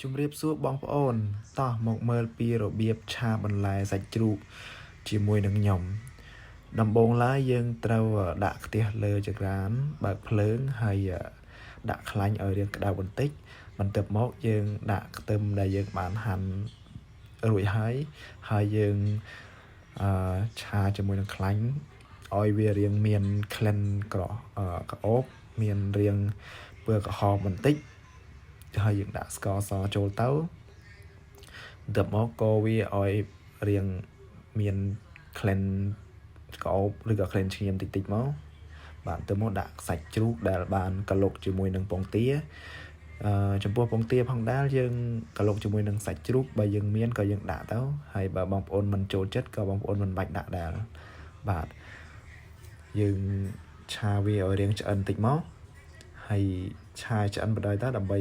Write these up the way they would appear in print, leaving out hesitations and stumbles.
ជំរាបសួរបងប្អូនតោះមកមើលពីរបៀបឆាបន្លែសាច់ជ្រូកជាមួយនឹងខ្ញុំដំបូងឡើយយើងត្រូវដាក់ខ្ទះលើចង្ក្រានបើកភ្លើងហើយដាក់ខ្លាញ់ឲ្យរាងក្តៅបន្តិចបន្ទាប់មកយើងដាក់ខ្ទឹមដែលយើងបានហាន់រួចហើយយើងឆាជាមួយនឹងខ្លាញ់ឲ្យវារាងមានក្លិនក្រអូបមានរាងពណ៌ក្រហមបន្តិចហើយយើងដាក់ស្ករសចូលទៅបន្ទាប់មកកូរវាឲ្យរាងមានក្លិនក្រអូបឬក៏ក្លិនឈាមតិចៗមកបាទទៅមកដាក់សាច់ជ្រូកដែលបានកលុកជាមួយនឹងពងទាចំពោះពងទាផងដែរយើងកលុកជាមួយនឹងសាច់ជ្រូកបើយើងមានក៏យើងដាក់ទៅហើយបើបងប្អូនមិនចូលចិត្តក៏បងប្អូនមិនបាច់ដាក់ដែរបាទយើងឆាវាឲ្យរាងឆ្អិនតិចមកហើយឆាឆ្អិនបណ្ដោយទៅដើម្បី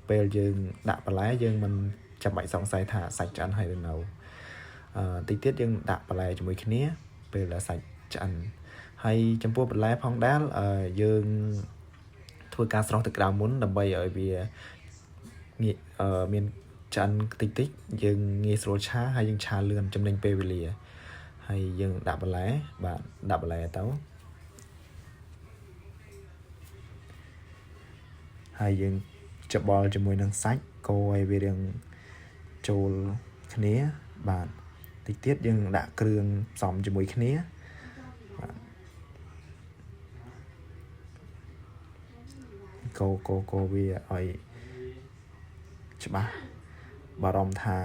ពេលយើងដាក់បន្លែយើងមិនចាំបាច់សង្ស័យថាសាច់ឆ្អិនហើយឬនៅតិចទៀតយើងដាក់បន្លែជាមួយគ្នាពេលដែលសាច់ឆ្អិនហើយចំពោះបន្លែផងដែរយើងធ្វើការស្រោះទឹកក្តៅមុនដើម្បីឲ្យវាមានឆ្អិនតិចយើងងាយស្រួលឆាហើយយើងឆាលឿនចំណេញពេលវេលាហើយយើងដាក់បន្លែបាទដាក់បន្លែទៅហើយយើងច្បល់ជាមួយនឹងសាច់កូរឲ្យវារាងចូលគ្នាបាទតិចទៀតយើងដាក់គ្រឿងផ្សំជាមួយគ្នាបាទកូរវាឲ្យច្បាស់បារម្ភថា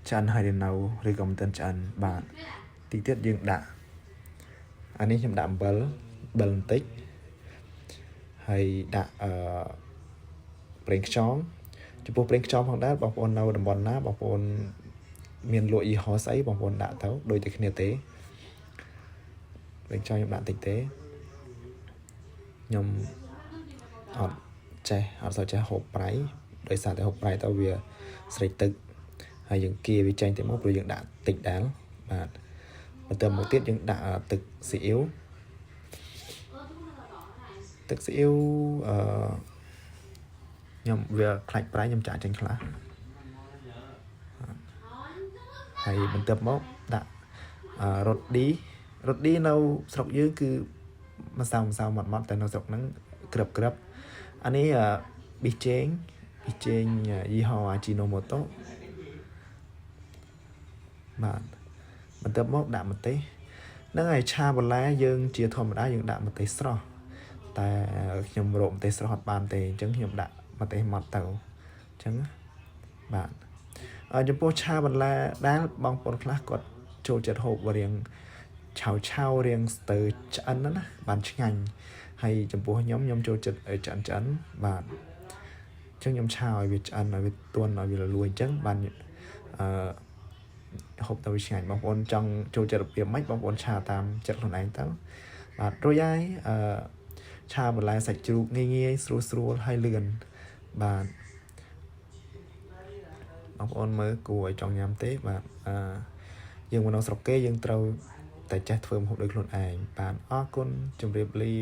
ឆ្អិនហើយនៅឬក៏មិនទាន់ឆ្អិនបាទតិចទៀតយើងដាក់អានេះខ្ញុំដាក់អំបិលបន្តិចហើយដាក់ប្រេងខ្យងចំពោះប្រេងខ្យងផងដែរបងប្អូននៅតំបន់ណាបងប្អូនមានលក់យីហោស្អីបងប្អូនដាក់ទៅដូចតែគ្នាទេប្រេងខ្យងខ្ញុំដាក់តិចទេខ្ញុំអត់សូវចេះហូបប្រៃដោយសារតែហូបប្រៃទៅវាស្រេកទឹកហើយយើងគៀវាចេញទៅមកព្រោះយើងដាក់តិចដែរបាទបន្ទាប់មកទៀតយើងដាក់ទឹកស៊ីអ៊ីវខ្ញុំវាខ្លាច់ប្រៃខ្ញុំចាក់ចេញខ្លះហើយបន្ទាប់មកដាក់រ៉ូឌីនៅស្រុកយើងគឺម្សៅម៉ត់តែនៅស្រុកហ្នឹងក្របអានេះប៊ីចេងយីហោអាជីណូម៉ូតូបាទបន្ទាប់មកដាក់ម្ទេសហ្នឹងហើយឆាបន្លែយើងជាធម្មតាយើងដាក់ម្ទេសស្រស់តែខ្ញុំរកម្ទេសស្រស់អត់បានទេអញ្ចឹងខ្ញុំដាក់ម្ទេសម៉ត់ទៅអញ្ចឹងបាទចំពោះឆាបន្លែដែលបងប្អូនខ្លះគាត់ចូលចិត្តហូបរៀងឆៅរៀងស្ទើឆ្អិនណាបានឆ្ងាញ់ហើយចំពោះខ្ញុំចូលចិត្តឆ្អិនបាទអញ្ចឹងខ្ញុំឆាឲ្យវាឆ្អិនឲ្យវាទន់ឲ្យវារលួយអញ្ចឹងបានហូបទៅវាឆ្ងាញ់បងប្អូនចង់ចូលចិត្តរបៀបម៉េចបងប្អូនឆាតាមចិត្តខ្លួនឯងទៅបាទរួចហើយឆាបន្លែសាច់ជ្រូកងាយស្រួលហើយលឿនបាទបងប្អូនមើលគួរឲ្យចង់ញ៉ាំទេបាទយើងមកនៅស្រុកគេយើងត្រូវតែចេះធ្វើម្ហូបដោយខ្លួនឯងបាទអរគុណជម្រាបលា